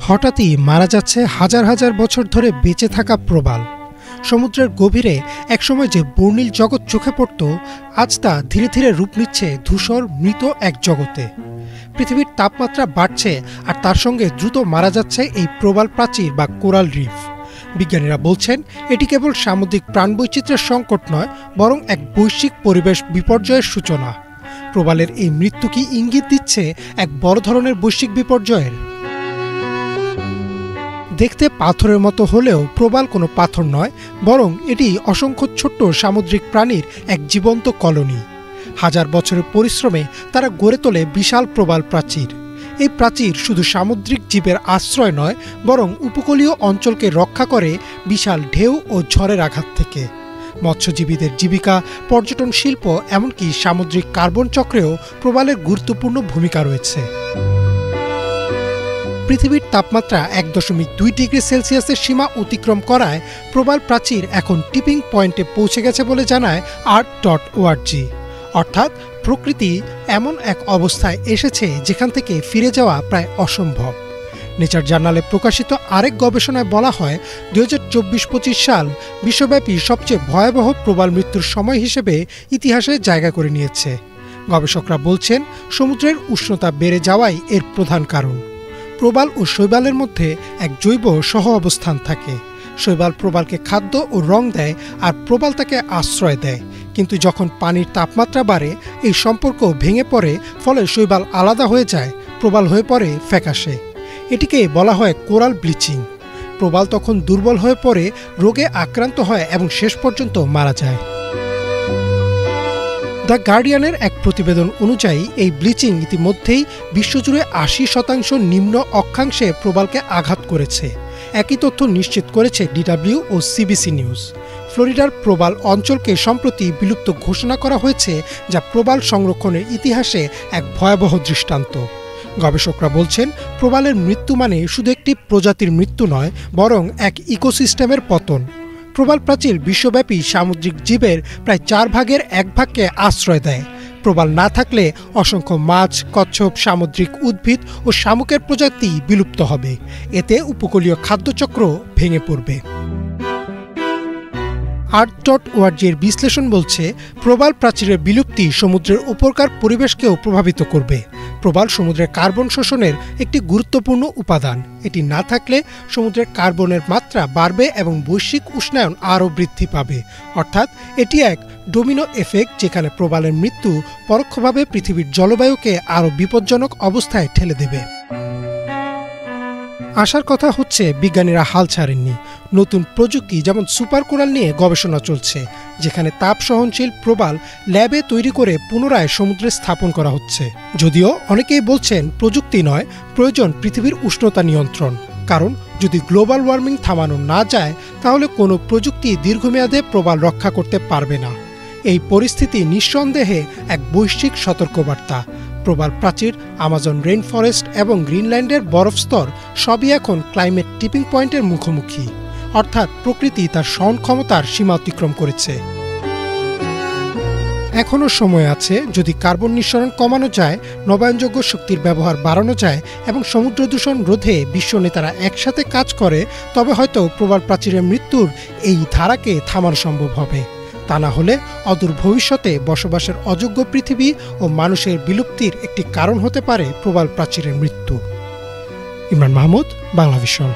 হঠাৎই মারা যাচ্ছে হাজার হাজার বছর ধরে বেঁচে থাকা প্রবাল। সমুদ্রের গভীরে একসময় যে বর্ণিল জগৎ চোখে পড়ত, আজ তা ধীরে ধীরে রূপ নিচ্ছে ধূসর মৃত এক জগতে। পৃথিবীর তাপমাত্রা বাড়ছে আর তার সঙ্গে দ্রুত মারা যাচ্ছে এই প্রবাল প্রাচীর বা কোরাল রিফ। বিজ্ঞানীরা বলছেন এটি কেবল সামুদ্রিক প্রাণবৈচিত্র্যের সংকট নয়, বরং এক বৈশ্বিক পরিবেশ বিপর্যয়ের সূচনা। প্রবালের এই মৃত্যু কি ইঙ্গিত দিচ্ছে এক বড় ধরনের বৈশ্বিক বিপর্যয়ের? দেখতে পাথরের মতো হলেও প্রবাল কোনো পাথর নয়, বরং এটি অসংখ্য ছোট্ট সামুদ্রিক প্রাণীর এক জীবন্ত কলোনি। হাজার বছরের পরিশ্রমে তারা গড়ে তোলে বিশাল প্রবাল প্রাচীর। এই প্রাচীর শুধু সামুদ্রিক জীবের আশ্রয় নয়, বরং উপকূলীয় অঞ্চলকে রক্ষা করে বিশাল ঢেউ ও ঝড়ের আঘাত থেকে। মৎস্যজীবীদের জীবিকা, পর্যটন শিল্প, এমনকি সামুদ্রিক কার্বন চক্রেও প্রবালের গুরুত্বপূর্ণ ভূমিকা রয়েছে। পৃথিবীর তাপমাত্রা 1.2 ডিগ্রি সেলসিয়াসের সীমা অতিক্রম করায় প্রবাল প্রাচীর এখন টিপিং পয়েন্টে পৌঁছে গেছে বলে জানায় Earth.org। অর্থাৎ প্রকৃতি এমন এক অবস্থায় এসেছে যেখান থেকে ফিরে যাওয়া প্রায় অসম্ভব। নেচার জার্নালে প্রকাশিত আরেক গবেষণায় বলা হয় 2024-25 সাল বিশ্বব্যাপী সবচেয়ে ভয়াবহ প্রবাল মৃত্যুর সময় হিসেবে ইতিহাসে জায়গা করে নিয়েছে। গবেষকরা বলছেন সমুদ্রের উষ্ণতা বেড়ে যাওয়াই এর প্রধান কারণ। প্রবাল ও শৈবালের মধ্যে এক জৈব সহ অবস্থান থাকে। শৈবাল প্রবালকে খাদ্য ও রং দেয়, আর প্রবাল তাকে আশ্রয় দেয়। কিন্তু যখন পানির তাপমাত্রা বাড়ে, এই সম্পর্ক ভেঙে পড়ে, ফলে শৈবাল আলাদা হয়ে যায়, প্রবাল হয়ে পড়ে ফ্যাকাশে। এটিকে বলা হয় কোরাল ব্লিচিং। প্রবাল তখন দুর্বল হয়ে পড়ে, রোগে আক্রান্ত হয় এবং শেষ পর্যন্ত মারা যায়। দ্য গার্ডিয়ানের এক প্রতিবেদন অনুযায়ী এই ব্লিচিং ইতিমধ্যেই বিশ্বজুড়ে 80% নিম্ন অক্ষাংশে প্রবালকে আঘাত করেছে। একই তথ্য নিশ্চিত করেছে DW ও CBC নিউজ। ফ্লোরিডার প্রবাল অঞ্চলকে সম্প্রতি বিলুপ্ত ঘোষণা করা হয়েছে, যা প্রবাল সংরক্ষণের ইতিহাসে এক ভয়াবহ দৃষ্টান্ত। গবেষকরা বলছেন প্রবালের মৃত্যু মানে শুধু একটি প্রজাতির মৃত্যু নয়, বরং এক ইকোসিস্টেমের পতন। প্রবাল প্রাচীর বিশ্বব্যাপী সামুদ্রিক জীবের প্রায় 1/4 ভাগকে আশ্রয় দেয়। প্রবাল না থাকলে অসংখ্য মাছ, কচ্ছপ, সামুদ্রিক উদ্ভিদ ও শামুকের প্রজাতি বিলুপ্ত হবে। এতে উপকূলীয় খাদ্যচক্র ভেঙে পড়বে। Earth.org এর বিশ্লেষণ বলছে প্রবাল প্রাচীরের বিলুপ্তি সমুদ্রের উপরকার পরিবেশকেও প্রভাবিত করবে। প্রবাল সমুদ্রের কার্বন শোষণের একটি গুরুত্বপূর্ণ উপাদান। এটি না থাকলে সমুদ্রের কার্বনের মাত্রা বাড়বে এবং বৈশ্বিক উষ্ণায়ন আরও বৃদ্ধি পাবে। অর্থাৎ এটি এক ডোমিনো এফেক্ট, যেখানে প্রবালের মৃত্যু পরোক্ষভাবে পৃথিবীর জলবায়ুকে আরও বিপজ্জনক অবস্থায় ঠেলে দেবে। আশার কথা হচ্ছে বিজ্ঞানীরা হাল ছাড়েননি। নতুন প্রযুক্তি যেমন সুপার কোরাল নিয়ে গবেষণা চলছে, যেখানে তাপ সহনশীল প্রবাল ল্যাবে তৈরি করে পুনরায় সমুদ্রে স্থাপন করা হচ্ছে। যদিও অনেকেই বলছেন প্রযুক্তি নয়, প্রয়োজন পৃথিবীর উষ্ণতা নিয়ন্ত্রণ। কারণ যদি গ্লোবাল ওয়ার্মিং থামানো না যায়, তাহলে কোনো প্রযুক্তি দীর্ঘমেয়াদে প্রবাল রক্ষা করতে পারবে না। এই পরিস্থিতি নিঃসন্দেহে এক বৈশ্বিক সতর্কবার্তা। প্রবাল প্রাচীর, আমাজন রেইন ফরেস্ট এবং গ্রিনল্যান্ডের বরফ স্তর সবই এখন ক্লাইমেট টিপিং পয়েন্টের মুখোমুখি। অর্থাৎ প্রকৃতি তার সহন ক্ষমতার সীমা অতিক্রম করেছে। এখনও সময় আছে। যদি কার্বন নিঃসরণ কমানো যায়, নবায়নযোগ্য শক্তির ব্যবহার বাড়ানো যায় এবং সমুদ্র দূষণ রোধে বিশ্ব নেতারা একসাথে কাজ করে, তবে হয়তো প্রবাল প্রাচীরের মৃত্যুর এই ধারাকে থামানো সম্ভব হবে। তা না হলে অদূর ভবিষ্যতে বসবাসের অযোগ্য পৃথিবী ও মানুষের বিলুপ্তির একটি কারণ হতে পারে প্রবাল প্রাচীরের মৃত্যু। ইমরান মাহমুদ, বাংলাভিশন।